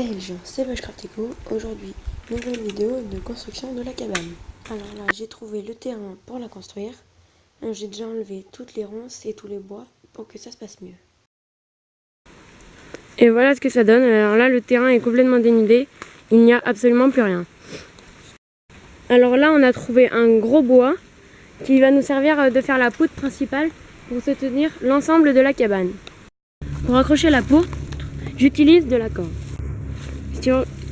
Hey les gens, c'est Bushcraftico. Aujourd'hui, nouvelle vidéo de construction de la cabane. Alors là, j'ai trouvé le terrain pour la construire. J'ai déjà enlevé toutes les ronces et tous les bois pour que ça se passe mieux. Et voilà ce que ça donne. Alors là, le terrain est complètement dénudé. Il n'y a absolument plus rien. Alors là, on a trouvé un gros bois qui va nous servir de faire la poutre principale pour soutenir l'ensemble de la cabane. Pour accrocher la poutre, j'utilise de la corde.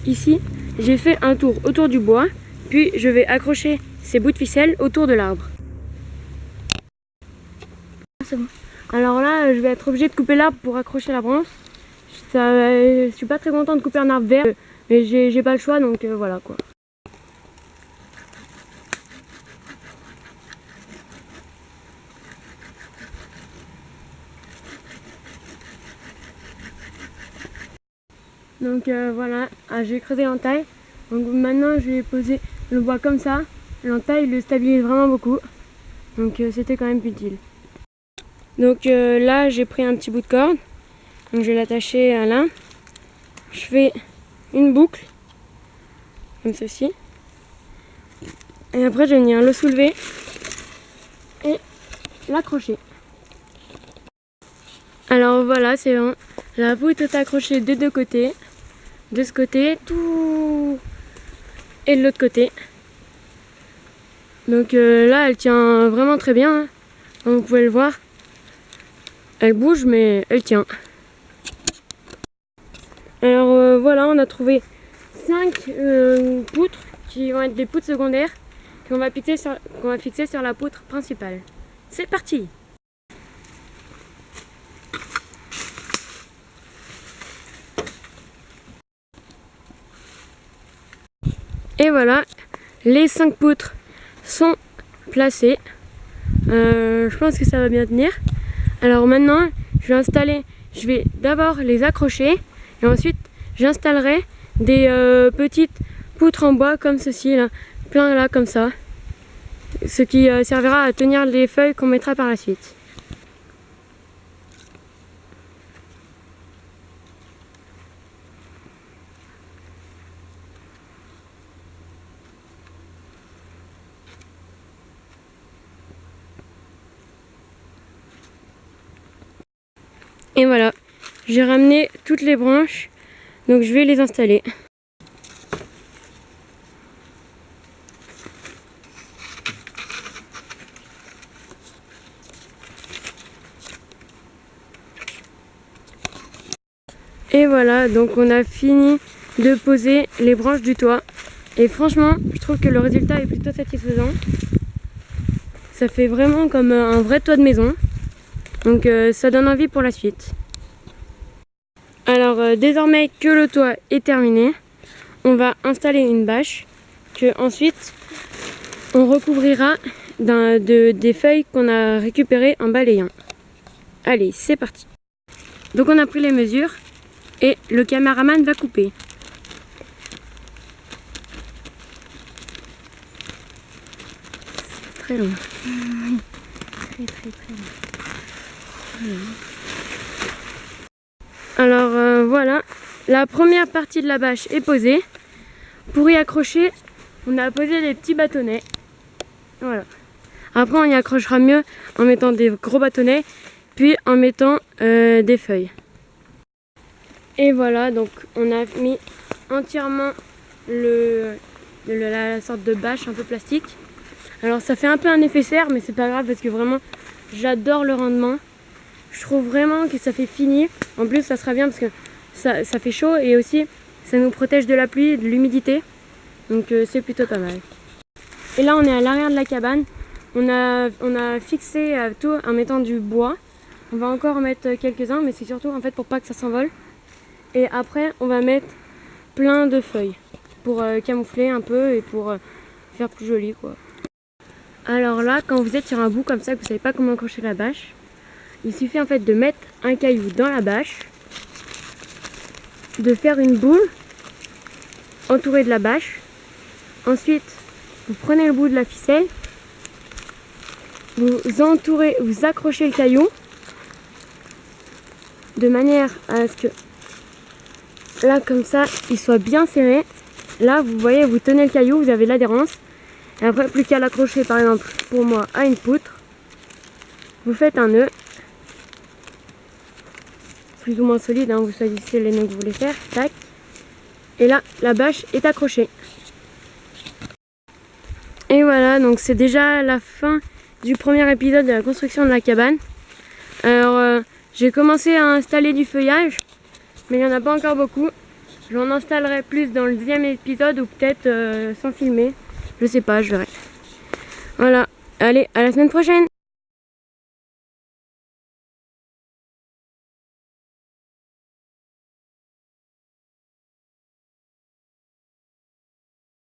Ici, j'ai fait un tour autour du bois, puis je vais accrocher ces bouts de ficelle autour de l'arbre. C'est bon. Alors là, je vais être obligée de couper l'arbre pour accrocher la branche. Je suis pas très contente de couper un arbre vert, mais j'ai pas le choix, donc voilà quoi. Donc voilà, j'ai creusé l'entaille. Donc maintenant je vais poser le bois comme ça. L'entaille le stabilise vraiment beaucoup. Donc c'était quand même utile. Donc là j'ai pris un petit bout de corde. Donc je vais l'attacher à là. Je fais une boucle. Comme ceci. Et après je vais venir le soulever. Et l'accrocher. Alors voilà, c'est bon. La poutre est accrochée des deux côtés. De ce côté, tout et de l'autre côté. Donc là, elle tient vraiment très bien. Comme vous pouvez le voir. Elle bouge, mais elle tient. Alors voilà, on a trouvé 5 poutres qui vont être des poutres secondaires qu'on va fixer sur la poutre principale. C'est parti! Et voilà, les 5 poutres sont placées. Je pense que ça va bien tenir. Alors maintenant, je vais d'abord les accrocher et ensuite j'installerai des petites poutres en bois comme ceci, là, plein là comme ça. Ce qui servira à tenir les feuilles qu'on mettra par la suite. Et voilà, j'ai ramené toutes les branches, donc je vais les installer. Et voilà, donc on a fini de poser les branches du toit. Et franchement, je trouve que le résultat est plutôt satisfaisant. Ça fait vraiment comme un vrai toit de maison. Donc ça donne envie pour la suite. Alors désormais que le toit est terminé, on va installer une bâche que ensuite on recouvrira des feuilles qu'on a récupérées en balayant. Allez, c'est parti. Donc on a pris les mesures et le caméraman va couper. C'est très long. Très long. Alors voilà, la première partie de la bâche est posée. Pour y accrocher, on a posé des petits bâtonnets. Voilà. Après on y accrochera mieux en mettant des gros bâtonnets, puis en mettant des feuilles. Et voilà, donc on a mis entièrement la sorte de bâche un peu plastique. Alors ça fait un peu un effet serre, mais c'est pas grave parce que vraiment j'adore le rendement. Je trouve vraiment que ça fait fini. En plus ça sera bien parce que ça fait chaud et aussi ça nous protège de la pluie et de l'humidité. Donc c'est plutôt pas mal. Et là on est à l'arrière de la cabane. On a fixé tout en mettant du bois. On va encore en mettre quelques-uns, mais c'est surtout en fait pour pas que ça s'envole. Et après on va mettre plein de feuilles pour camoufler un peu et pour faire plus joli quoi. Alors là, quand vous êtes sur un bout comme ça, que vous savez pas comment accrocher la bâche, il suffit en fait de mettre un caillou dans la bâche, de faire une boule entourée de la bâche. Ensuite, vous prenez le bout de la ficelle, vous accrochez le caillou de manière à ce que là comme ça, il soit bien serré. Là, vous voyez, vous tenez le caillou, vous avez l'adhérence. Et après, plus qu'à l'accrocher, par exemple, pour moi, à une poutre. Vous faites un nœud. Plus ou moins solide, hein, vous choisissez les nœuds que vous voulez faire. Tac. Et là, la bâche est accrochée. Et voilà, donc c'est déjà la fin du premier épisode de la construction de la cabane. Alors, j'ai commencé à installer du feuillage, mais il n'y en a pas encore beaucoup. J'en installerai plus dans le deuxième épisode ou peut-être sans filmer. Je sais pas, je verrai. Voilà, allez, à la semaine prochaine!